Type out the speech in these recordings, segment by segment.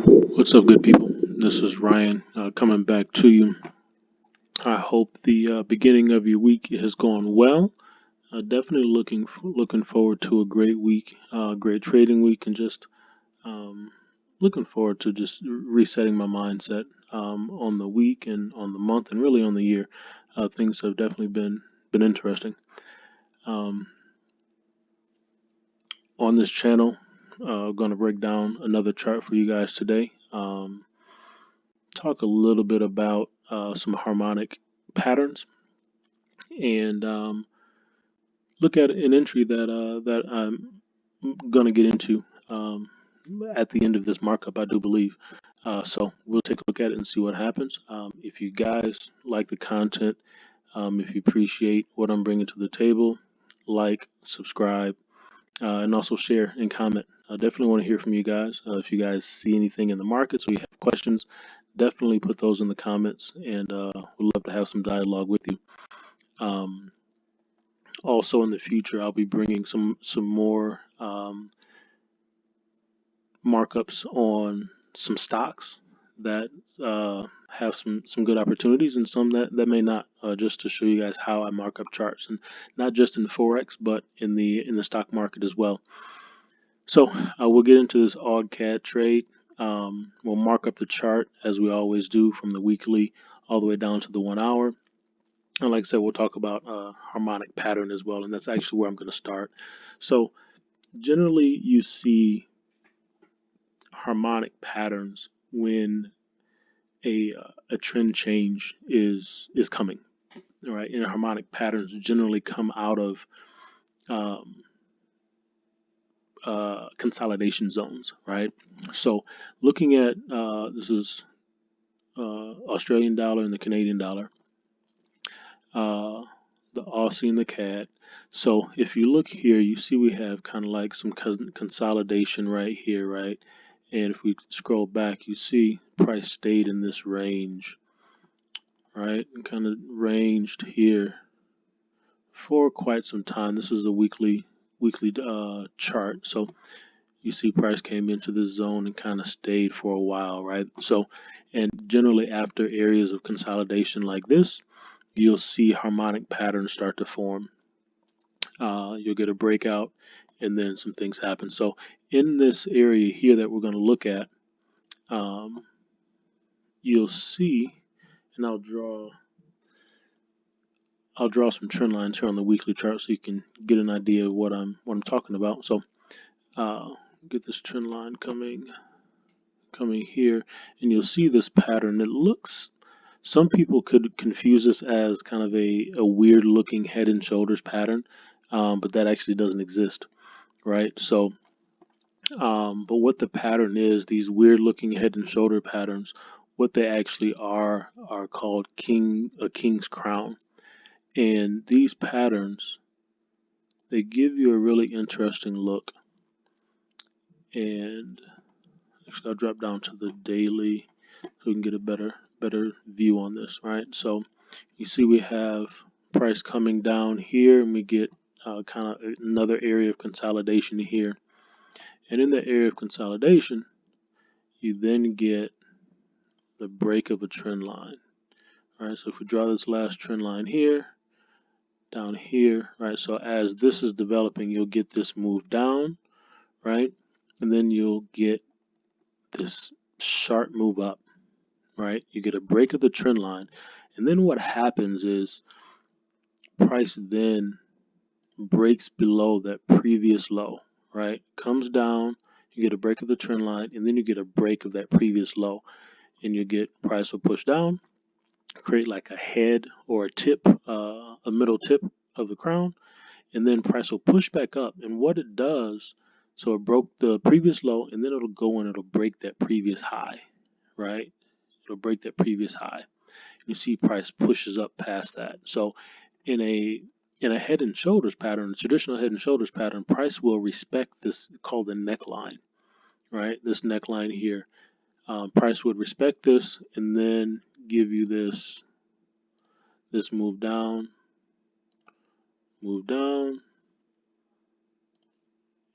What's up, good people? This is Ryan coming back to you. I hope the beginning of your week has gone well. Definitely looking forward to a great week, great trading week, and just um, looking forward to just resetting my mindset on the week and on the month and really on the year. Things have definitely been interesting. Um, on this channel, I'm going to break down another chart for you guys today. Talk a little bit about some harmonic patterns and look at an entry that I'm gonna get into at the end of this markup, I do believe. So we'll take a look at it and see what happens. If you guys like the content, if you appreciate what I'm bringing to the table, like, subscribe, and also share and comment. I definitely want to hear from you guys. If you guys see anything in the markets or you have questions, definitely put those in the comments, and we'd love to have some dialogue with you. Um, Also, in the future, I'll be bringing some more markups on some stocks that have some good opportunities and some that may not. Just to show you guys how I mark up charts, and not just in Forex, but in the stock market as well. So we'll get into this AUDCAD trade. We'll mark up the chart as we always do, from the weekly all the way down to the 1 hour. And like I said, we'll talk about harmonic pattern as well, and that's actually where I'm going to start. So generally, you see harmonic patterns when a trend change is coming. All right, and harmonic patterns generally come out of um, consolidation zones, right? So looking at this is Australian dollar and the Canadian dollar, the Aussie and the CAD. So if you look here, you see we have kind of like some consolidation right here, right? And if we scroll back, you see price stayed in this range, right? And kind of ranged here for quite some time. This is a weekly chart. So you see price came into this zone and kind of stayed for a while, right? So, and generally after areas of consolidation like this, you'll see harmonic patterns start to form. You'll get a breakout and then some things happen. So in this area here that we're going to look at, you'll see, and I'll draw some trend lines here on the weekly chart so you can get an idea of what I'm talking about. So get this trend line coming here, and you'll see this pattern. It looks, some people could confuse this as kind of a weird looking head and shoulders pattern, but that actually doesn't exist, right? So but what the pattern is, these weird looking head and shoulder patterns, what they actually are called a king's crown. And these patterns, they give you a really interesting look. And actually, I'll drop down to the daily so we can get a better view on this, right? So you see we have price coming down here, and we get kind of another area of consolidation here. And in the area of consolidation, you then get the break of a trend line. All right, so if we draw this last trend line here, down here, right? So as this is developing, you'll get this move down, right? And then you'll get this sharp move up, right? You get a break of the trend line. And then what happens is price then breaks below that previous low, right? Comes down, you get a break of the trend line, and then you get a break of that previous low. And you get price will push down, create like a head or a tip, a middle tip of the crown, and then price will push back up. And what it does, so it broke the previous low, and then it'll go and it'll break that previous high, right? It'll break that previous high. You see price pushes up past that. So in a head and shoulders pattern, a traditional head and shoulders pattern, price will respect this called the neckline, right? This neckline here. Price would respect this and then give you this move down, and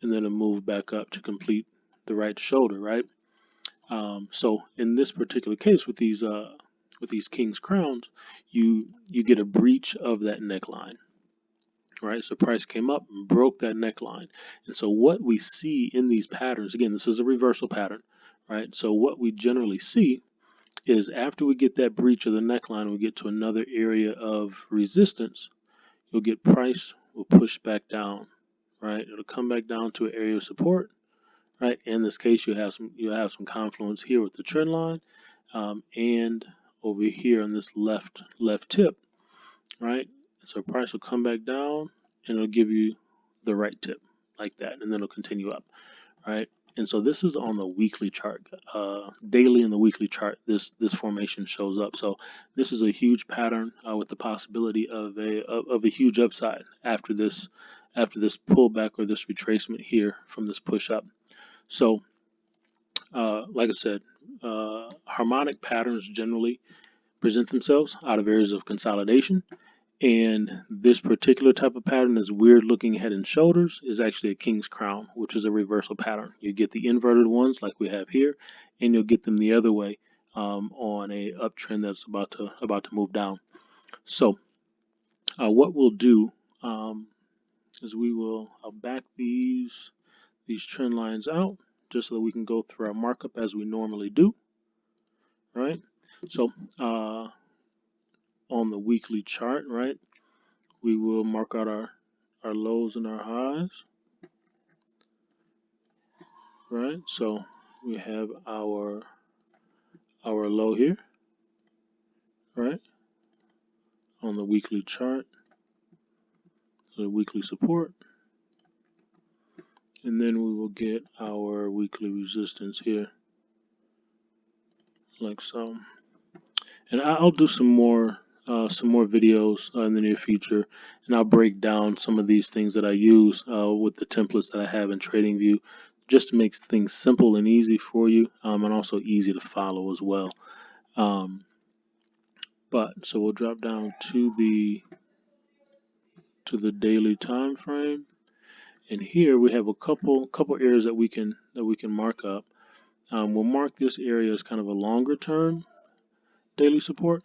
then a move back up to complete the right shoulder, right? So in this particular case with these king's crowns, you get a breach of that neckline, right? So price came up and broke that neckline. And so what we see in these patterns, again, this is a reversal pattern, right? So what we generally see is after we get that breach of the neckline, we get to another area of resistance, you'll get price will push back down, right? It'll come back down to an area of support, right? In this case, you have some confluence here with the trend line, and over here on this left tip, right? So price will come back down and it'll give you the right tip like that, and then it'll continue up, right? And so this is on the weekly chart. Daily in the weekly chart, this formation shows up. So this is a huge pattern with the possibility of a huge upside after this pullback or this retracement here from this push up. So like I said, harmonic patterns generally present themselves out of areas of consolidation. And this particular type of pattern, this weird looking head and shoulders, is actually a king's crown, which is a reversal pattern. You get the inverted ones like we have here, and you'll get them the other way on a uptrend that's about to move down. So what we'll do is I'll back these trend lines out just so that we can go through our markup as we normally do, right? So on the weekly chart, right, we will mark out our lows and our highs, right? So we have our low here, right, on the weekly chart, so weekly support, and then we will get our weekly resistance here, like so. And I'll do some more videos in the near future, and I'll break down some of these things that I use with the templates that I have in TradingView, just to make things simple and easy for you, and also easy to follow as well. But so we'll drop down to the daily time frame, and here we have a couple areas that we can mark up. We'll mark this area as kind of a longer term daily support,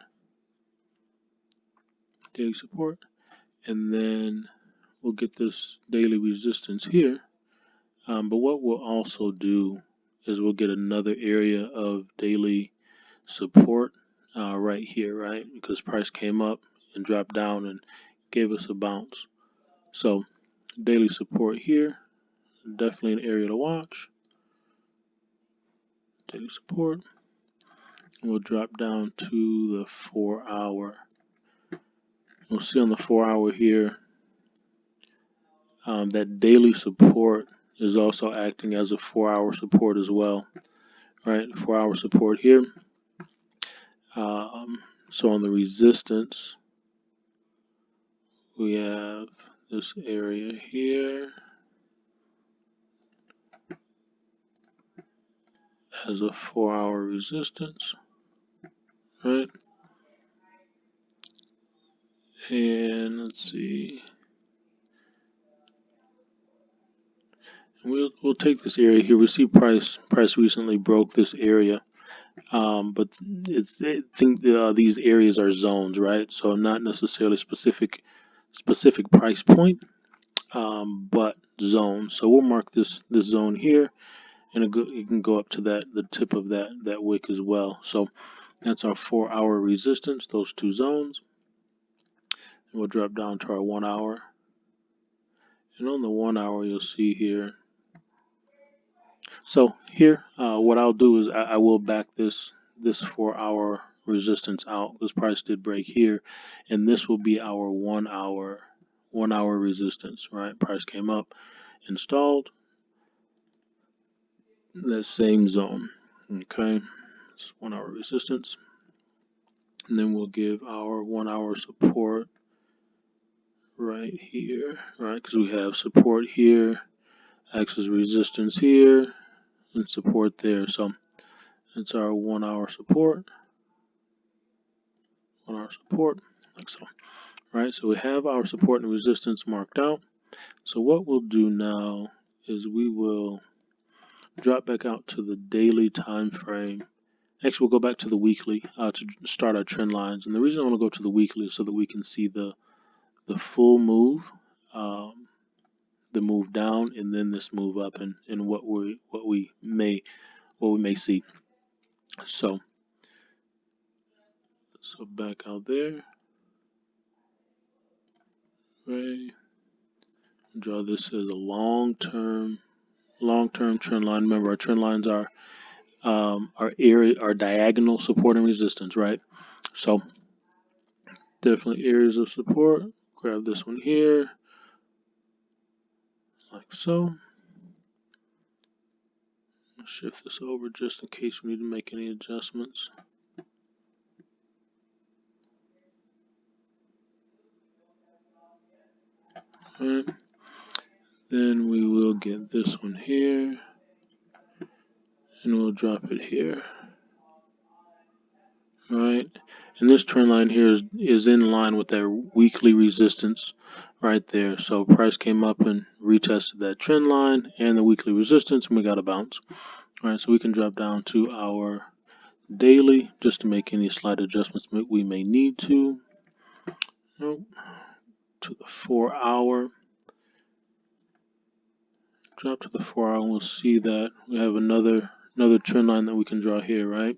and then we'll get this daily resistance here. But what we'll also do is we'll get another area of daily support right here, right? Because price came up and dropped down and gave us a bounce. So daily support here, definitely an area to watch. Daily support. We'll drop down to the 4 hour. We'll see on the 4 hour here that daily support is also acting as a 4 hour support as well, right? 4 hour support here. So on the resistance, we have this area here as a 4 hour resistance, right? And let's see. We'll take this area here. We see price recently broke this area, but I think these areas are zones, right? So not necessarily specific price point, but zone. So we'll mark this zone here, and it can go up to the tip of that wick as well. So that's our 4 hour resistance, those two zones. And we'll drop down to our 1 hour, and on the 1 hour you'll see here. So here, what I'll do is I will back this 4 hour resistance out. This price did break here, and this will be our 1 hour resistance, right? Price came up, installed that same zone. Okay, it's 1 hour resistance, and then we'll give our 1 hour support right here, right? Because we have support here, acts as resistance here, and support there. So it's our 1 hour support. 1 hour support, like so. Right, so we have our support and resistance marked out. So what we'll do now is we will drop back out to the daily time frame. Actually, we'll go back to the weekly to start our trend lines. And the reason I want to go to the weekly is so that we can see the full move, the move down, and then this move up, and what we may see. So back out there, right? Draw this as a long-term trend line. Remember, our trend lines are diagonal support and resistance, right? So definitely areas of support. Grab this one here, like so. Shift this over just in case we need to make any adjustments. All right. Then we will get this one here, and we'll drop it here. All right. And this trend line here is in line with their weekly resistance right there. So price came up and retested that trend line and the weekly resistance, and we got a bounce. All right, so we can drop down to our daily just to make any slight adjustments we may need to. Nope. To the 4 hour. Drop to the 4 hour, and we'll see that we have another trend line that we can draw here, right?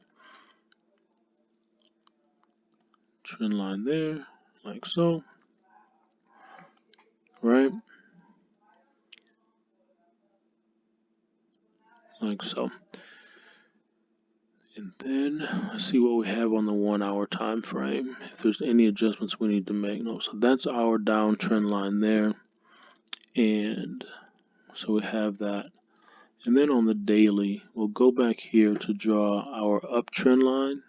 Trend line there, like so, right? Like so. And then let's see what we have on the 1 hour time frame. If there's any adjustments we need to make. No, so that's our downtrend line there. And so we have that. And then on the daily, we'll go back here to draw our uptrend line,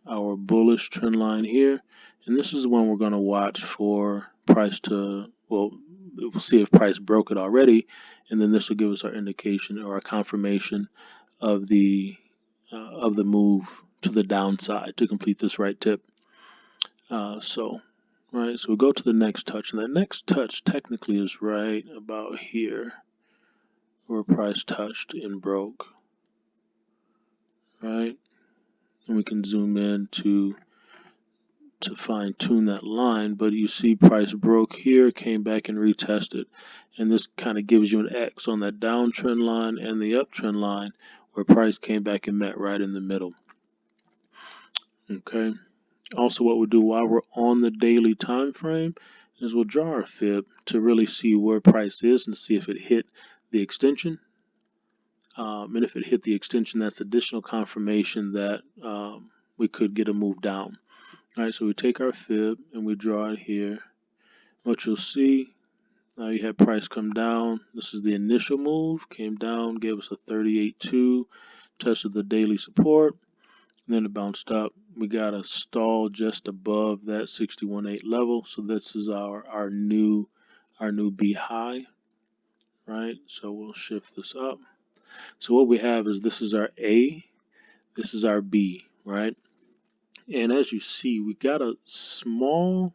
our bullish trend line here. And this is the one we're going to watch for price to, well, we'll see if price broke it already. And then this will give us our indication or our confirmation of the move to the downside to complete this right tip. So we go to the next touch, and that next touch technically is right about here where price touched and broke, right? And we can zoom in to fine tune that line, but you see price broke here, came back and retested, and this kind of gives you an X on that downtrend line and the uptrend line where price came back and met right in the middle. Okay. Also, what we'll do while we're on the daily time frame is we'll draw our fib to really see where price is and see if it hit the extension. And if it hit the extension, that's additional confirmation that we could get a move down. All right, so we take our fib and we draw it here. What you'll see, now you have price come down. This is the initial move, came down, gave us a 38.2, tested the daily support, and then it bounced up. We got a stall just above that 61.8 level, so this is our new B high, right? So we'll shift this up. So what we have is this is our A, this is our B, right? And as you see, we got a small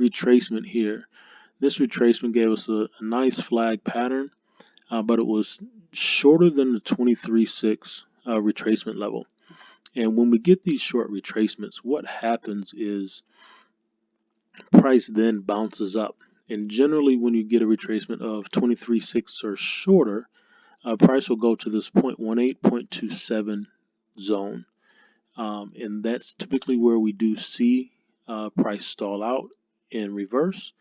retracement here. This retracement gave us a nice flag pattern, but it was shorter than the 23.6 retracement level. And when we get these short retracements, what happens is price then bounces up. And generally, when you get a retracement of 23.6 or shorter, price will go to this 0.18, 0.27 zone. And that's typically where we do see price stall out and reverse.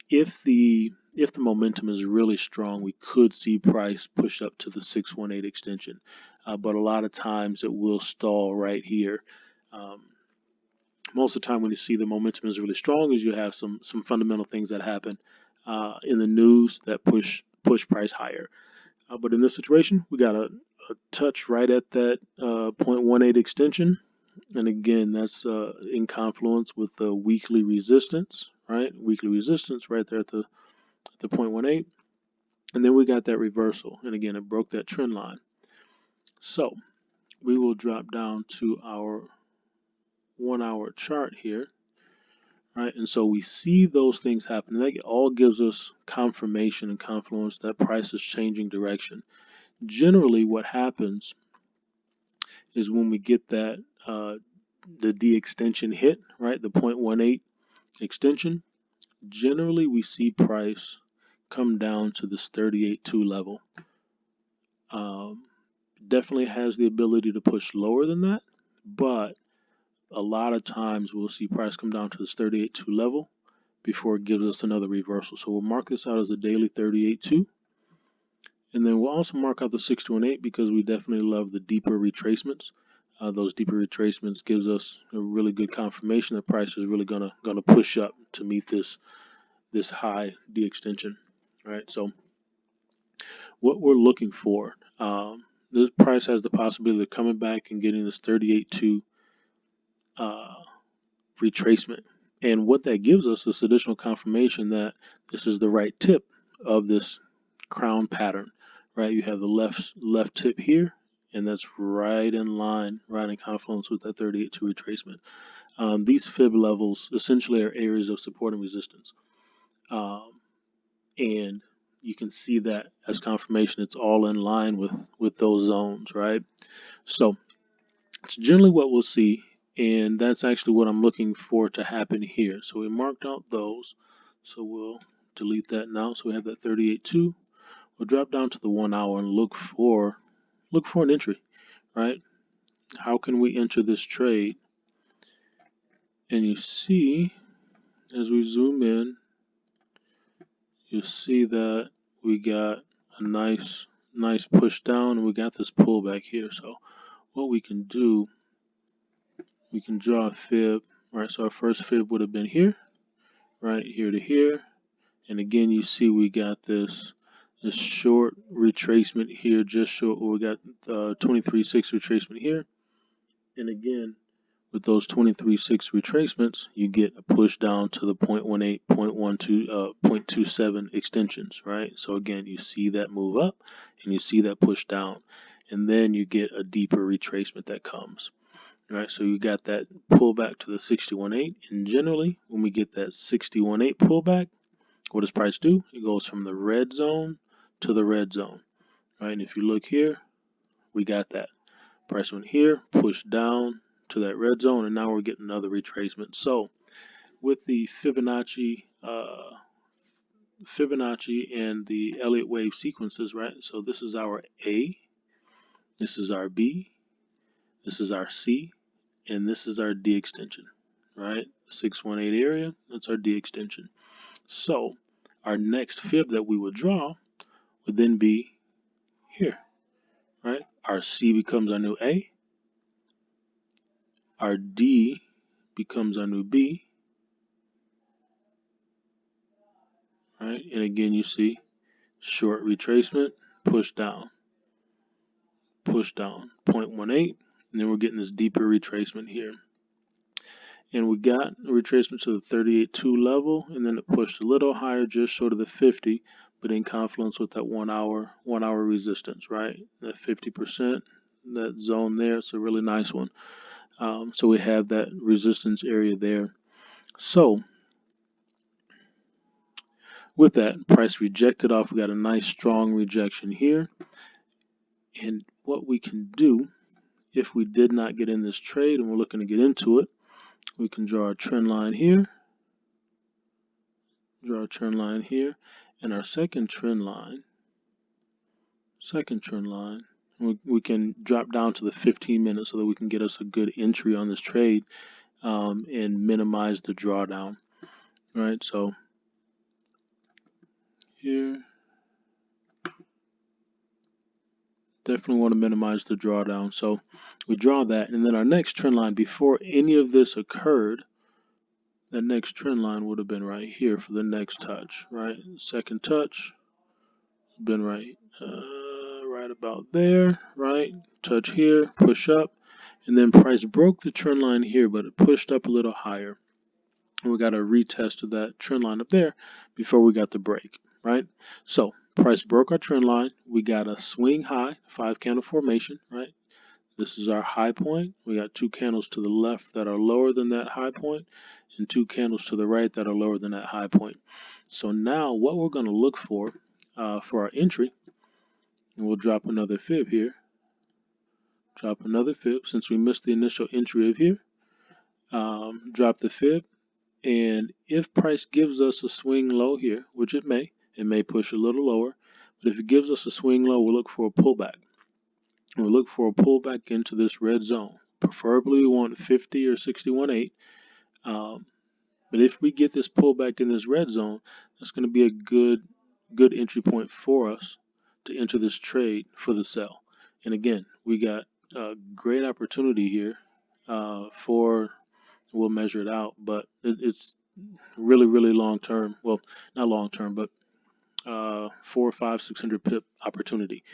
If the momentum is really strong, we could see price push up to the 618 extension, but a lot of times it will stall right here. Most of the time when you see the momentum is really strong is you have some fundamental things that happen in the news that push price higher. But in this situation, we got a touch right at that 0.18 extension. And again, that's in confluence with the weekly resistance, right? Weekly resistance right there at the 0.18. And then we got that reversal. And again, it broke that trend line. So we will drop down to our 1 hour chart here, right? And so we see those things happen. That all gives us confirmation and confluence that price is changing direction. Generally, what happens is when we get that the D extension hit, right, the 0.18 extension, generally we see price come down to this 38.2 level. Definitely has the ability to push lower than that, but a lot of times we'll see price come down to this 38.2 level before it gives us another reversal. So we'll mark this out as a daily 38.2. And then we'll also mark out the 61.8 because we definitely love the deeper retracements. Those deeper retracements gives us a really good confirmation that price is really gonna push up to meet this high D extension. Right. So what we're looking for, this price has the possibility of coming back and getting this 38.2 retracement. And what that gives us is additional confirmation that this is the right tip of this crown pattern, right? You have the left tip here, and that's right in line, right in confluence with that 38.2 retracement. These fib levels essentially are areas of support and resistance. And you can see that as confirmation, it's all in line with those zones, right? So it's generally what we'll see, and that's actually what I'm looking for to happen here. So we marked out those, so we'll delete that now. So we have that 38.2. We'll drop down to the 1 hour and look for an entry, right? How can we enter this trade? And you see, as we zoom in, you'll see that we got a nice push down, and we got this pullback here. So what we can do, we can draw a fib, right? So our first fib would have been here, right here to here, and again you see we got this short retracement here, just short. We got 23.6 retracement here, and again with those 23.6 retracements, you get a push down to the 0.18, 0.12, 0.27 extensions, right? So again, you see that move up, and you see that push down, and then you get a deeper retracement that comes. Right, so you got that pullback to the 61.8, and generally when we get that 61.8 pullback, what does price do? It goes from the red zone to the red zone, right? And if you look here, we got that. Price went here, pushed down to that red zone, and now we're getting another retracement. So with the Fibonacci and the Elliott wave sequences, right? So this is our A, this is our B, this is our C, and this is our D extension, right? 618 area, that's our D extension. So our next fib that we would draw would then be here, right? Our C becomes our new A, our D becomes our new B, right? And again, you see short retracement, push down, 0.18, and then we're getting this deeper retracement here. And we got a retracement to the 38.2 level, and then it pushed a little higher, just short of the 50, but in confluence with that 1 hour resistance, right? That 50%, that zone there, it's a really nice one. So we have that resistance area there. So with that, price rejected off. We got a nice strong rejection here. And what we can do, if we did not get in this trade and we're looking to get into it, we can draw a trend line here, and our second trend line, we can drop down to the 15 minutes so that we can get us a good entry on this trade and minimize the drawdown. Right, so here, definitely want to minimize the drawdown. So we draw that, and then our next trend line, before any of this occurred, that next trend line would have been right here for the next touch, right? Second touch, been right about there, right? Touch here, push up, and then price broke the trend line here, but it pushed up a little higher. And we got a retest of that trend line up there before we got the break, right? So price broke our trend line. We got a swing high, 5 candle formation, right? This is our high point. We got 2 candles to the left that are lower than that high point, and 2 candles to the right that are lower than that high point. So now what we're going to look for our entry, and we'll drop another fib here. Drop another fib since we missed the initial entry of here. Drop the fib, and if price gives us a swing low here, which it may push a little lower, but if it gives us a swing low, we'll look for a pullback. We'll look for a pullback into this red zone. Preferably we want 50 or 61.8. But if we get this pullback in this red zone, that's going to be a good entry point for us to enter this trade for the sell. And again, we got a great opportunity here we'll measure it out, but it's really, really long term. Well, not long term, but 400, 500, 600 pip opportunity.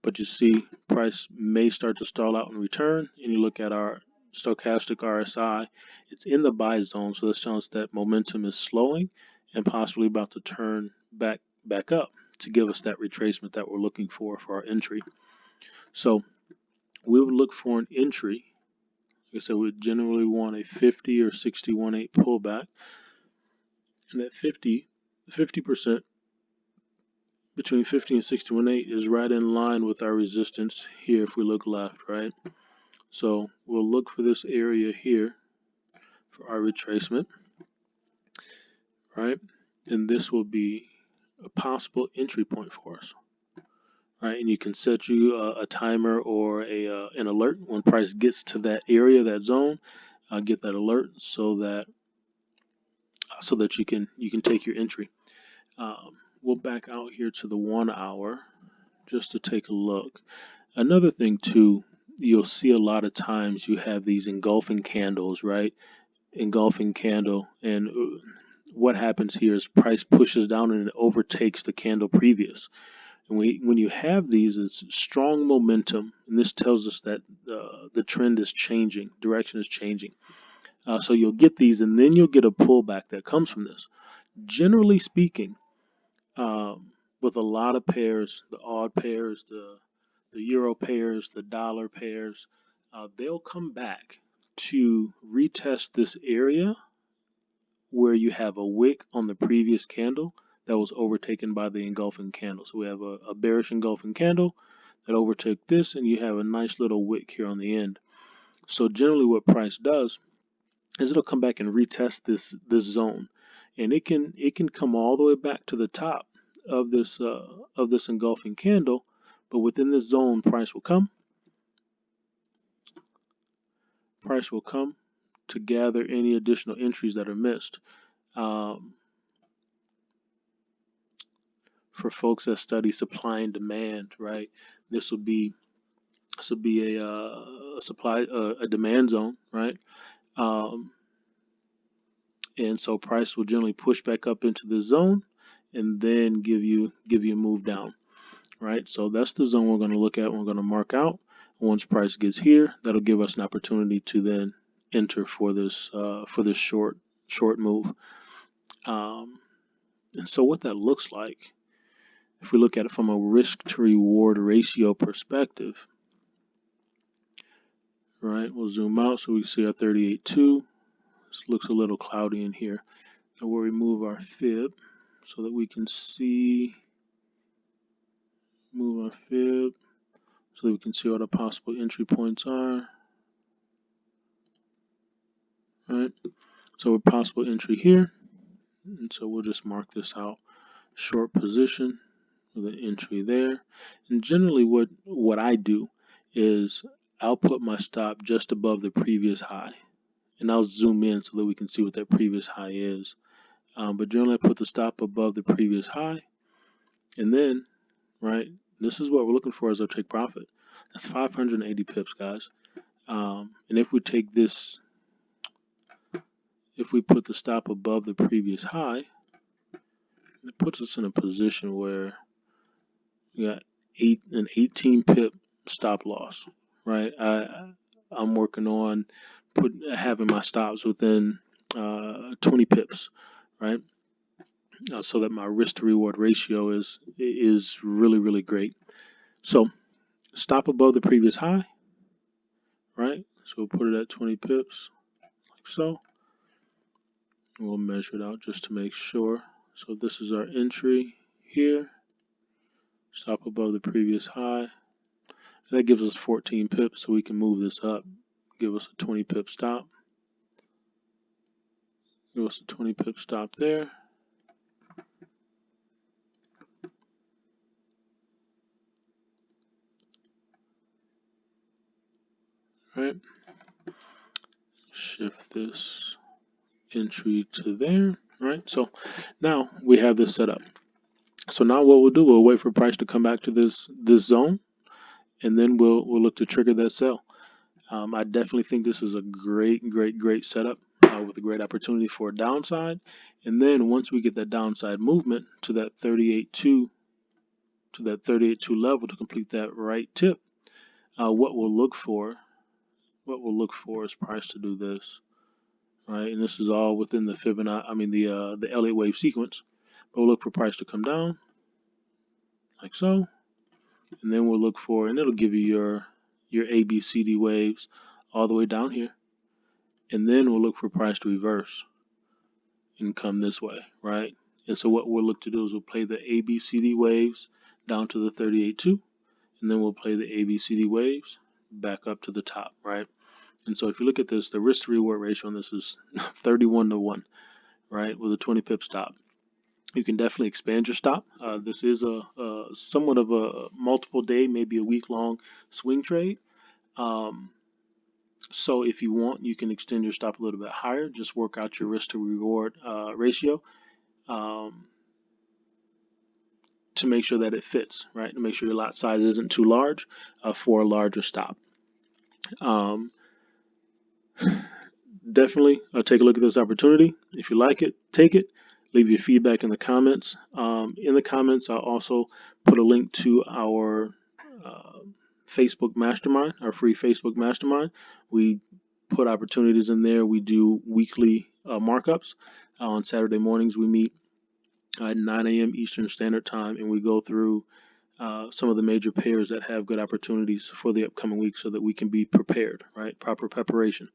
But you see, price may start to stall out and return, and you look at our stochastic RSI, it's in the buy zone, so that's telling us that momentum is slowing and possibly about to turn back up to give us that retracement that we're looking for our entry. So we would look for an entry. Like I said, we generally want a 50 or 61.8 pullback, and that 50% between 50 and 61.8 is right in line with our resistance here if we look left, right? So we'll look for this area here for our retracement, right? And this will be a possible entry point for us, right? And you can set a timer or an alert when price gets to that area, that zone. Get that alert so that you can take your entry. We'll back out here to the 1 hour just to take a look. Another thing too, you'll see a lot of times you have these engulfing candles, right? Engulfing candle, and what happens here is price pushes down and it overtakes the candle previous. And when you have these, it's strong momentum, and this tells us that the trend is changing, direction is changing. So you'll get these, and then you'll get a pullback that comes from this. Generally speaking, with a lot of pairs, the odd pairs, the euro pairs, the dollar pairs, they'll come back to retest this area where you have a wick on the previous candle that was overtaken by the engulfing candle. So we have a bearish engulfing candle that overtook this, and you have a nice little wick here on the end. So generally what price does is it'll come back and retest this zone, and it can come all the way back to the top of this engulfing candle, but within this zone price will come to gather any additional entries that are missed. For folks that study supply and demand, right, this will be a demand zone, right? And so price will generally push back up into the zone and then give you a move down, right? So that's the zone we're going to look at. We're going to mark out. Once price gets here, that'll give us an opportunity to then enter for this short move. And so what that looks like, if we look at it from a risk to reward ratio perspective, right? We'll zoom out so we can see our 38.2. This looks a little cloudy in here. And we'll remove our fib so that we can see, move our fib so that we can see what our possible entry points are. Right? So a possible entry here. And so we'll just mark this out. Short position with an entry there. And generally what I do is I'll put my stop just above the previous high. And I'll zoom in so that we can see what that previous high is. But generally I put the stop above the previous high. And then, right, this is what we're looking for as our take profit. That's 580 pips, guys. And if we take this, if we put the stop above the previous high, it puts us in a position where we got an 18 pip stop loss, right? I'm working on having my stops within 20 pips, right? So that my risk to reward ratio is really, really great. So stop above the previous high, right? So we'll put it at 20 pips, like so. We'll measure it out just to make sure. So this is our entry here. Stop above the previous high. That gives us 14 pips, so we can move this up. Give us a 20 pip stop. Give us a 20 pip stop there. Right. Shift this entry to there. Right. So now we have this set up. So now what we'll do, we'll wait for price to come back to this zone, and then we'll look to trigger that sell. I definitely think this is a great setup with a great opportunity for a downside. And then once we get that downside movement to that 38.2 level to complete that right tip, what we'll look for is price to do this, right? And this is all within the Fibonacci, the Elliott wave sequence. But we'll look for price to come down, like so, and then we'll look for, and it'll give you your ABCD waves all the way down here, and then we'll look for price to reverse and come this way, right? And so what we'll look to do is we'll play the ABCD waves down to the 38.2, and then we'll play the ABCD waves back up to the top, right? And so if you look at this, the risk to reward ratio on this is 31 to 1, right? With a 20 pip stop. You can definitely expand your stop. This is a somewhat of a multiple day, maybe a week long swing trade. So if you want, you can extend your stop a little bit higher. Just work out your risk to reward ratio to make sure that it fits, right? To make sure your lot size isn't too large for a larger stop. Definitely take a look at this opportunity. If you like it, take it. Leave your feedback in the comments. In the comments, I'll also put a link to our Facebook Mastermind, our free Facebook Mastermind. We put opportunities in there. We do weekly markups. On Saturday mornings, we meet at 9 a.m. Eastern Standard Time, and we go through some of the major pairs that have good opportunities for the upcoming week so that we can be prepared, right? Proper preparation.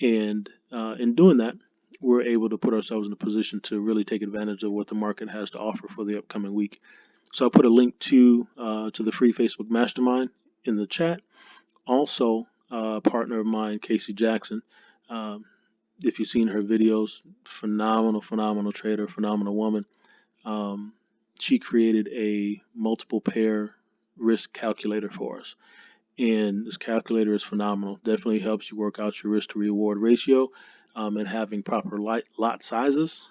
And in doing that, we're able to put ourselves in a position to really take advantage of what the market has to offer for the upcoming week. So I'll put a link to the free Facebook Mastermind in the chat. Also, a partner of mine, Casey Jackson, if you've seen her videos, phenomenal trader, phenomenal woman. She created a multiple pair risk calculator for us. And this calculator is phenomenal. Definitely helps you work out your risk to reward ratio and having proper lot sizes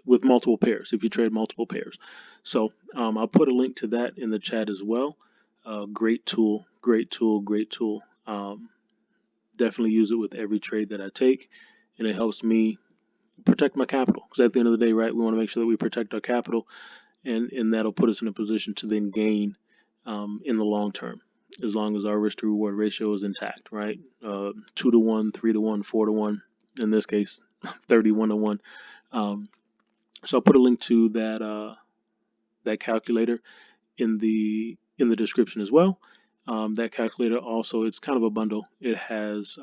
with multiple pairs if you trade multiple pairs. So I'll put a link to that in the chat as well. Great tool. Definitely use it with every trade that I take, and it helps me protect my capital. Because at the end of the day, right, we want to make sure that we protect our capital, and that'll put us in a position to then gain in the long term, as long as our risk to reward ratio is intact, right? 2 to 1, 3 to 1, 4 to 1, in this case, 31 to 1. So I'll put a link to that calculator in the description as well. That calculator also, it's kind of a bundle. It has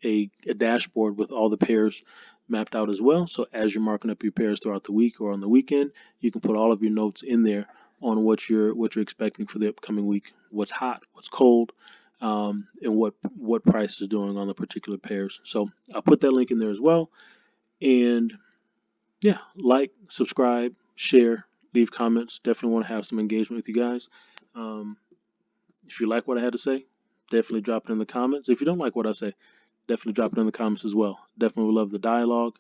a dashboard with all the pairs mapped out as well. So as you're marking up your pairs throughout the week or on the weekend, you can put all of your notes in there on what you're expecting for the upcoming week, what's hot, what's cold, and what price is doing on the particular pairs. So I'll put that link in there as well. And yeah, like, subscribe, share, leave comments. Definitely want to have some engagement with you guys. If you like what I had to say, definitely drop it in the comments. If you don't like what I say, definitely drop it in the comments as well. Definitely love the dialogue.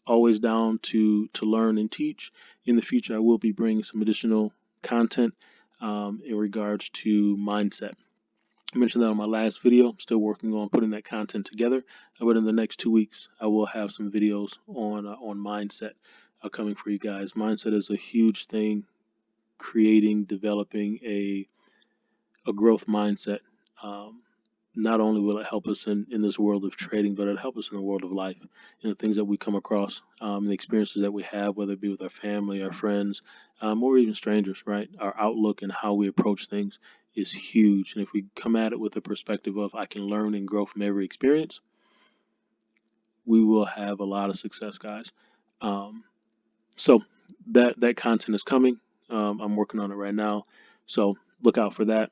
Always down to learn and teach. In the future, I will be bringing some additional content in regards to mindset. I mentioned that on my last video. I'm still working on putting that content together, but in the next 2 weeks, I will have some videos on mindset coming for you guys. Mindset is a huge thing. Creating, developing a growth mindset not only will it help us in this world of trading, but it'll help us in the world of life and the things that we come across, the experiences that we have, whether it be with our family, our friends, or even strangers, right? Our outlook and how we approach things is huge. And if we come at it with the perspective of I can learn and grow from every experience, we will have a lot of success, guys. Um, so that content is coming. I'm working on it right now. So look out for that.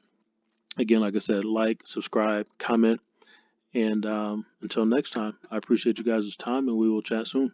Again, like I said, like, subscribe, comment. And until next time, I appreciate you guys' time, and we will chat soon.